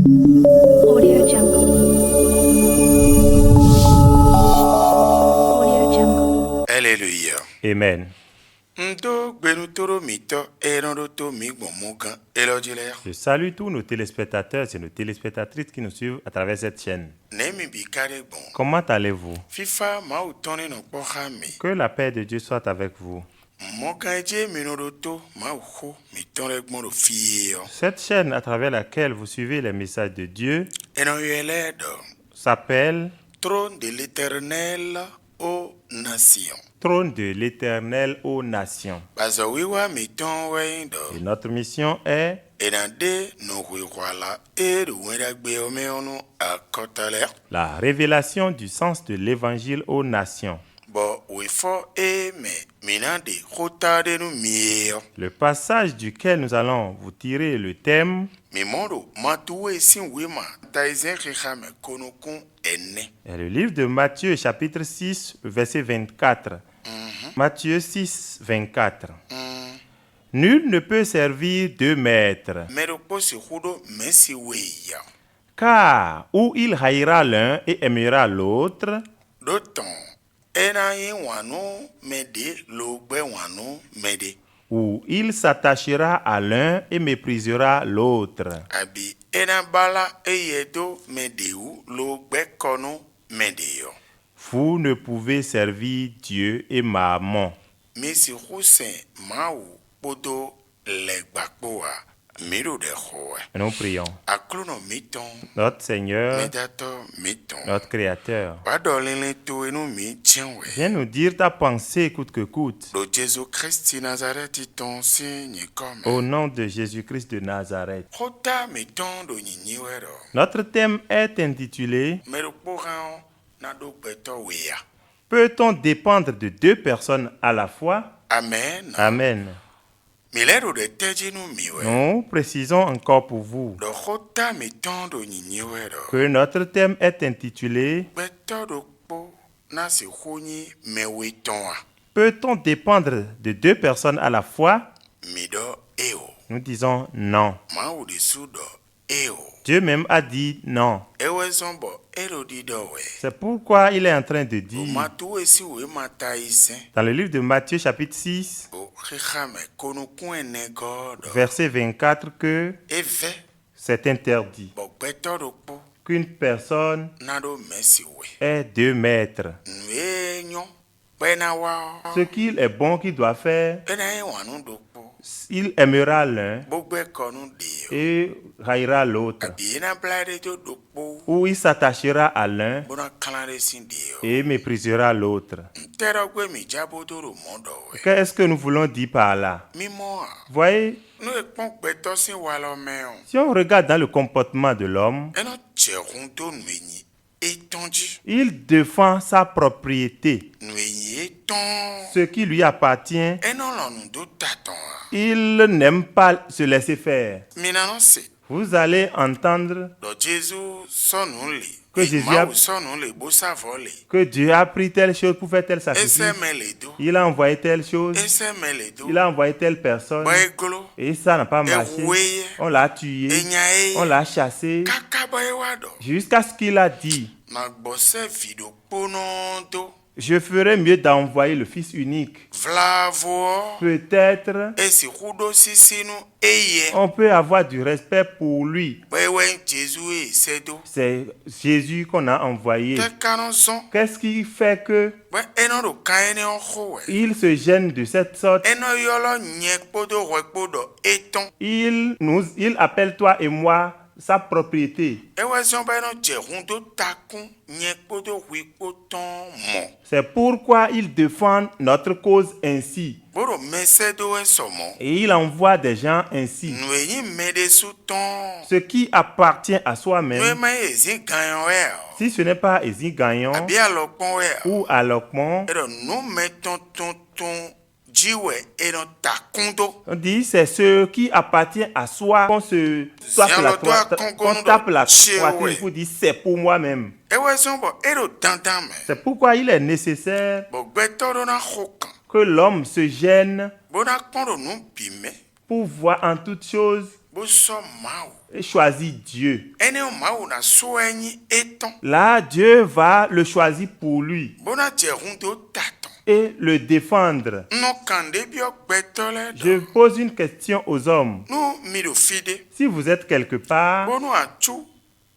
Audio Jungle. Audio Jungle. Alléluia. Amen. Ndo gbenutoro mito erondoto migbomugan elodilea. Je salue tous nos téléspectateurs et nos téléspectatrices qui nous suivent à travers cette chaîne. Nemi bikare bon. Comment allez-vous? FIFA mautone no pohami. Que la paix de Dieu soit avec vous. Mokaje minoroto mauho mitore gmono fio. Cette chaîne à travers laquelle vous suivez les messages de Dieu Enoyeledo. s'appelle Trône de l'Éternel aux nations. Trône de l'Éternel aux nations. Bazawiwa miton weindo. Et notre mission est Enande no huiwala eru weragbe omeonu akotale. la révélation du sens de l'évangile aux nations. Bo wifo eme minande hotade nu mieo. Le passage duquel nous allons vous tirer le thème Mimondo matuwe sin wima taizen khame konokun enne. est le livre de Matthieu chapitre 6 verset 24. Matthieu 6, 24. Nul ne peut servir deux maîtres, Mero posi hudo mesi weya. car ou il haïra l'un et aimera l'autre, Doton ena yin wanu mede logbe wanu mede. ou il s'attachera à l'un et méprisera l'autre. Abi ena bala eyedo medeu logbe kono medeyo. Vous ne pouvez servir Dieu et Mammon. Misi husen mau podo legbakboa miro de hoe. Nous prions. Akluno miton Notre Seigneur, medato miton. notre Créateur, Badolele to enu mi tienwe. viens nous dire ta pensée coûte que coûte. Lo Jésus Christ Nazareth ton signe comme. Au nom de Jésus-Christ de Nazareth. Hota miton do nyinyiwero. Notre thème est intitulé Mero poran na do beto wea. Peut-on dépendre de deux personnes à la fois? Amen. Amen. Milero de tejinu miwe. Nous précisons encore pour vous Do hota miton do nyinyiwero. que notre thème est intitulé Beto do po na si honyi mewitonwa. Peut-on dépendre de deux personnes à la fois? Mido eo. Nous disons non. Mau di sudo eo. Dieu même a dit non. Ewe zombo ero di dowe. C'est pourquoi il est en train de O dire matu esi we mata isen. dans le livre de Matthieu chapitre 6, O khame konokun ene godo. verset 24 que Eve c'est interdit bo beto do po qu'une personne na do mesi we. ait deux maîtres. Nwenyo bena wa. Ce qu'il est bon qu'il doit faire, Ena e wanu do po. il aimera l'un Bogbe konu dio. et haïra l'autre. Abi na blade do do po. Ou il s'attachera à l'un Bona kalare sin dio. et méprisera l'autre. Ntero gwe mi jabo do ro mondo we. Qu'est-ce que nous voulons dire par là? Mimo a. Voyez, No e pon beto sin walo meon. si on regarde dans le comportement de l'homme, Eno tcherun to nwenyi. Etonji. il défend sa propriété. Nwenyi eton. Ce qui lui appartient, Eno lonu do taton a. il n'aime pas se laisser faire. Minano se. Vous allez entendre Do Jésus sonu li. Que Jésus a- sonu li bo savo li. que Dieu a pris telle chose pour faire tel sacrifice. Ese mele do. Il a envoyé telle chose, Ese mele do. il a envoyé telle personne, Baigolo. et ça n'a pas marché. Eweye. On l'a tué, Enyae. on l'a chassé, Kaka baewado. jusqu'à ce qu'il a dit, Na gbose vido ponondo. je ferais mieux d'envoyer le Fils unique. Vlavo. Peut-être Esi hudo sisinu eye. on peut avoir du respect pour lui. Wewe Jésus e sedo. C'est Jésus qu'on a envoyé. Te kanonzon. Qu'est-ce qui fait que We eno do kaene ohowe. il se gêne de cette sorte? Eno yolo nye kpodo rekpodo eton. Il appelle toi et moi sa propriété. Ewe zomba eno jehundo takun nye kpodo wikpoton mo. C'est pourquoi il défend notre cause ainsi. Boro mesedo e somo. Et il envoie des gens ainsi. Nwenyi mede souton. Ce qui appartient à Nwe soi-même, ma ezi ganyon we. si ce n'est pas Ézine Gagnon Abi alokpon we. ou Alokmon, Edo nou meton ton jiwe eno takundo. on dit c'est ce qui appartient à soi qu'on se tape la poitrine pour dire c'est pour moi-même. Ewe zombo edo dandan me. C'est pourquoi il est nécessaire Bo gbeto do na hokan. que l'homme se gêne Bona kpondo nou bime. pour voir en toute chose bó sọ màá o. et choisit Dieu. Ẹni màá o na sọ ẹyin étán. Là, Dieu va le choisir pour lui Bó na jẹ̀hún tó tàtàn. et le défendre. Nù kàndé bí ọgbẹ́tọ́ lẹ́dọ̀. Je pose une question aux hommes. Nù mi lò fi dé. Si vous êtes quelque part Bó nù àtú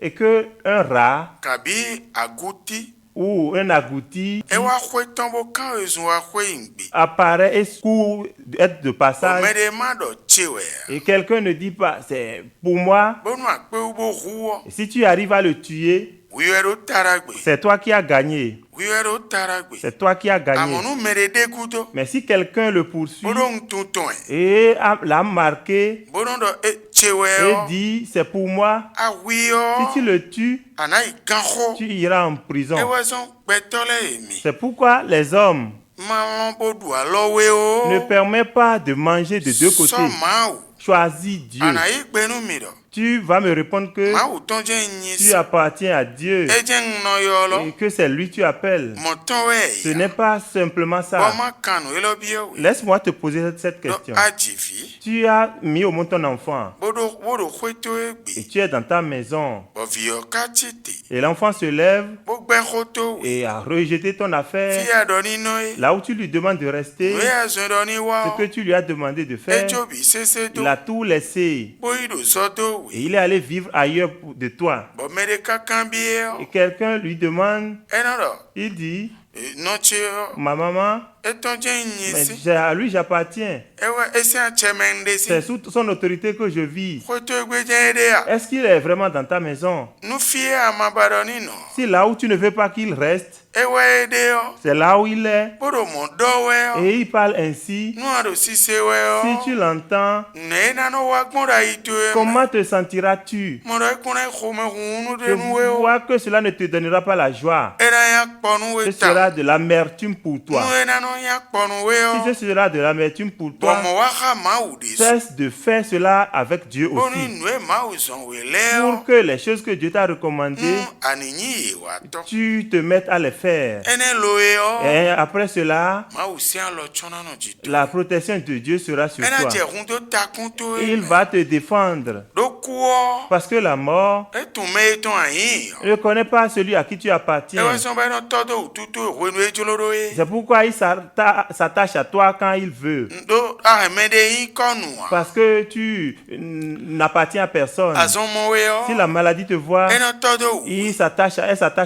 et que un rat kàbí àgùtì. ou un agouti Ẹ wá xwé tán bó kán ezun wá xwé ìgbé. apparaît et court être de passage Ọ̀mẹ́dẹ̀ má dọ̀ tse wẹ̀. et quelqu'un ne dit pas c'est pour moi, Bó nù àpé bó hu et si tu arrives à le tuer, wíwẹ́ ló tara gbé. c'est toi qui as gagné. Wíwẹ́ ló tara gbé. C'est toi qui as gagné. Àmọ̀nù mẹ́rẹ̀ dégú tó. Mais si quelqu'un le poursuit Bó ló ń tuntun ẹ̀. et l'a marqué Bó ló ń dọ̀ tse wẹ̀ et ọ́. dit c'est pour moi, Àwí si ọ́. tu le tues, Àná ìgán xó. tu iras en prison. Ẹ wá sọ́n gbẹ́tọ́ lẹ́ èmi. C'est pourquoi les hommes Máa lọ́n bó dùn á lọ́wé o. ne permettent pas de manger de deux côtés. Sọ màá o. Choisis Dieu. Àná yìí gbẹ́nu mi dọ̀. Tu vas me répondre que Màá o tán jẹ́ ìyìn sí. tu appartiens à Dieu Ẹ jẹ́ ń nà yọ lọ. et que c'est lui que tu appelles. Mọ̀ tán wẹ̀ Ce yà. n'est pas simplement Bọ́ ça. má kànú ẹ lọ bí ẹ wẹ̀. Laisse-moi te poser cette Lọ question. àjìfì. Tu as mis au monde ton enfant Bó ló xwé tó ẹ gbé. et tu es dans ta maison Bọ̀ fìyọ̀ ká tètè. et l'enfant se lève Bó gbẹ́ xó tó wẹ̀. et a rejeté ton affaire. Fíyà dọ̀ nínú ẹ. Là où tu lui demandes de rester, Ìwé ẹ̀sùn dọ̀ ní wá ce ọ́. que tu lui as demandé de faire, Ẹjọ́ bí sẹ́sẹ́ tó. il a tout laissé Bó ìdò sọ tó et wẹ̀. il est allé vivre ailleurs de toi. Bọ̀ mẹ́rẹ̀ kankan bí ẹ ọ́. Et quelqu'un lui demande, Ẹ náà dọ̀. il dit, Nọ́ọ̀tì ọ́. ma maman, Ẹ tán jẹ́ ìyìn mais sí. à lui j'appartiens. Ẹ wá ẹsẹ̀ àtsẹ̀mẹ̀ǹdé sí. C'est sous son autorité que je vis. Xwé tó gbé jẹ́ ẹ dé à. Est-ce qu'il est vraiment dans ta maison? Nu fíyẹ́ àmàbàdàn nínú. Si là où tu ne veux pas qu'il reste, Ẹ wá ẹ dé ọ́. c'est là où il est, Bó dò mọ̀ dọ́wẹ́ ọ́. et il parle ainsi, Nu àdó sísè wẹ́ si ọ́. tu l'entends, Nẹ́ nánú wá gbọ́dọ̀ yìí tó ẹ. comment te sentiras-tu? Mọ̀dọ̀ ẹkùnrin xɔmẹ̀ hùnú Je dénú wẹ́ ọ́. vois que cela ne te donnera pas la joie. Ẹ náà yà kpọ̀nù Ce wẹ́ ta. sera de l'amertume pour Nu toi. ẹ nánú yà kpọ̀nù wẹ́ Si ọ́. ce sera de l'amertume pour toi, Bọ̀mọ̀ wá xa màwù dé sùn. cesse de faire cela avec Dieu Bó ní aussi. nu ẹ màwù sàn wẹ́ lẹ́ ọ́. Pour que les choses que Dieu t'a recommandées, Àníyìn yìí wà tọ́. tu te mettes à les faire. Ẹnẹ́ lo ẹ ọ́. Et après cela, Màwù sí àlọ́ tsọ́nà náà jì tó. la protection de Dieu sera sur Ẹ náà toi. jẹ̀kún tó takún tó Il ẹ. va te défendre. Ló kú ọ́. Parce que la mort Ẹ tún mẹ́ tán àyìn ọ́. ne connaît pas celui à qui tu Ẹ wá appartiens. sọ́n bá iná tọ́dọ̀ òtútù ìwé nu ejò lóró yẹ. C'est pourquoi il s'attache à toi quand il veut. Ndo ahẹ̀mẹ́dẹ́ yín kọ́nù wá. Parce que tu n'appartiens à personne. Àzọ́mọ́wé ọ́. Si la maladie te voit, Ẹ náà tọ́dọ̀ òwú. elle s'attache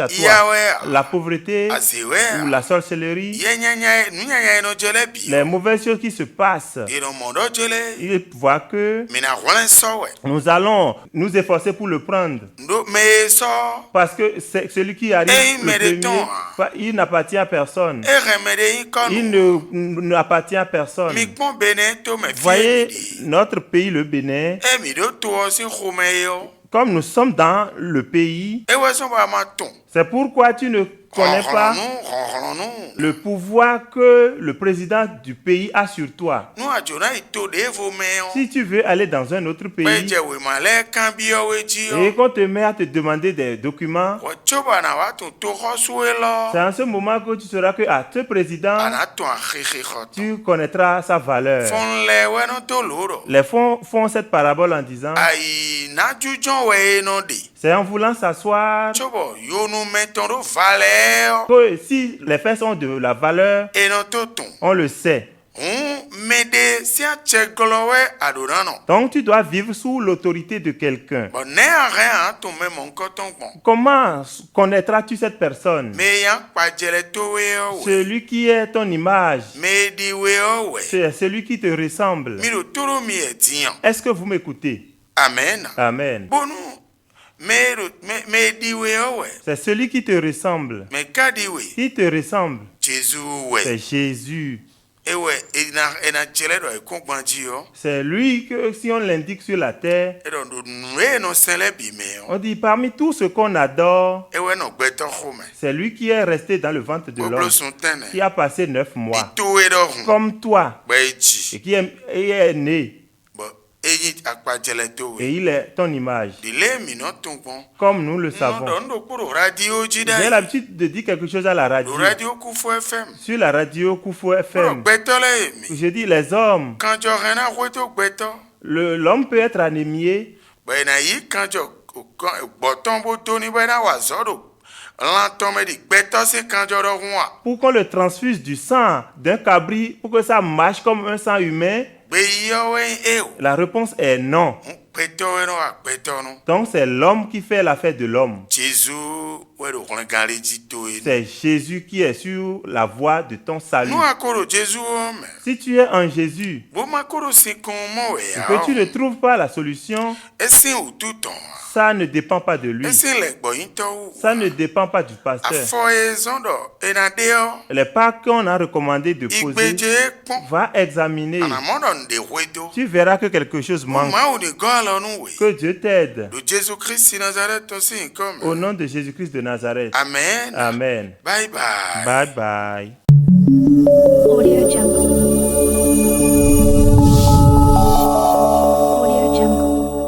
à toi. Ìyàwó La pauvreté àṣewẹ́ ou la sorcellerie, nùyànyà iná jẹlẹ̀ bí. les mauvaises choses qui se passent, Ìrọ̀mọ̀dọ́ jẹlẹ̀. il voit que Mìnà wọlé sọ̀wẹ̀. nous allons nous efforcer pour le prendre. Ndo mẹ́ sọ. Parce que celui qui arrive Eh, le mais premier, le temps. il n'appartient à personne. Ẹ̀rẹ̀mẹ́dẹ́ yín Il kọ́nù. n'appartient à personne. Mi gbọ́n bẹ̀nẹ̀ tó mẹ́ fi Voyez èmìdì. notre pays, le Bénin, Ẹ̀mí ló tó ọ sí xomẹ́ yọ. comme nous sommes dans le pays, Ẹ wá sọ́n bá a máa tún. c'est pourquoi tu ne connais pas Rọ̀rọ̀nù. le pouvoir que le président du pays a sur toi. Nu àjòrán ìtò dé fo mẹ́ ọ́. Si tu veux aller dans un autre Pẹ́ pays jẹ́ wèmàlẹ́ kan bí ọwé jí et ọ́. qu'on te met à te demander des documents, Wọ́n tsoba náà wá tún tó xọ́ súwé lọ. c'est en ce moment que tu sauras que à ce président, Àná tún àxexe xɔtọ̀. tu connaîtras sa valeur. Fɔnlẹ̀ wẹ́nu tó lòórọ̀. Les fonds font cette parabole en disant, Ayi nájújọ́ wẹ̀ iná dé. c'est en voulant s'asseoir Tsobo yónú mẹ́tọ́ ló valẹ̀ ọ́. que si les faits sont de la valeur, Iná tó tún. on le sait. Mẹ́dẹ́ sí àtsẹ̀gọlọ́wẹ́ àdòrán nọ. Donc tu dois vivre sous l'autorité de quelqu'un. Bɔn ne arrêt à tún mẹ́mọ̀ nkọ́tọ́ gbọ̀n. Comment connaîtras-tu cette personne? Mɛ yan kpadzɛlɛ tó wé ɔ wɛ. Celui qui est ton image, Mɛ di wé ɔ wɛ. c'est celui qui te ressemble. Mi do toro mi yɛ diyan. Est-ce que vous m'écoutez? Amen. Amen. Bonu mɛ di wé ɔ wɛ. C'est celui qui te ressemble. Mɛ ka di wé. Qui te ressemble? Jésus C'est wɛ. Jésus. Ewɛ ena tsɛlɛ dɔ ekó gbadzi yɔ. C'est lui que si on l'indique sur la terre, Edɔ do nu eye nɔ sɛlɛ bi mɛ yɔ. on dit parmi tout ce qu'on adore, Ewɛ nɔ gbɛtɔ xɔ mɛ. c'est lui qui est resté dans le ventre de l'homme, Gbogbo sun tɛnɛ. qui a passé 9 mois, Ito wé dɔ hun. comme toi, Gbɛ dzi. et qui est né, Bɔn eyi akpadzɛlɛ tó et wé. il est ton image, Dile mi nɔ tún gbɔn. comme nous le savons. Nɔ dɔ kporo radio dzi da J'ai yi. l'habitude de dire quelque chose à la radio. Le radio Kufo FM. Sur la radio Koufou Kúrò FM, gbẹ́tọ́ lẹ́yìn mi. je dis les hommes, Kanjọ rẹ̀ náà wé tó gbẹ́tọ́. L'homme peut être anémié bɛyɛ na yi kan jɔ gbɔtɔn bo to ni bɛ na wa zɔ do lantɔmɛ di gbɛtɔ si kan jɔ dɔ hun wa. pour qu'on le transfuse du sang d'un cabri pour que ça marche comme un sang humain? Gbeyɔwɛ e o. La réponse est non. Gbɛtɔwɛ no wa gbɛtɔ no. Donc c'est l'homme qui fait l'affaire de l'homme. Jésus wɛ do kɔn gari ji to ye. C'est Jésus qui est sur la voie de ton salut. Nu akoro Jésus o mɛ. Si tu es en Jésus Bo ma koro si kun mɔ wɛ et ya que tu o. ne trouves pas la solution, Esi o tu tɔn wa. ça ne dépend pas de lui. Esi lɛ gbɔyin tɔ o. Ça ne dépend pas du pasteur. Afɔ ye zɔn dɔ ena de yɔ. Les pas qu'on a recommandé de poser, Igbedze kpɔn. va examiner. Anamɔ dɔ nde hoe do. Tu verras que quelque chose manque. Maaw de gɔ alɔ nu we. Que Dieu t'aide. Do Jésus Christ Nazareth to si nkɔm. Au nom de Jésus-Christ de Nazareth. Amen. Amen. Bye bye. Bye bye. Audio Jungle.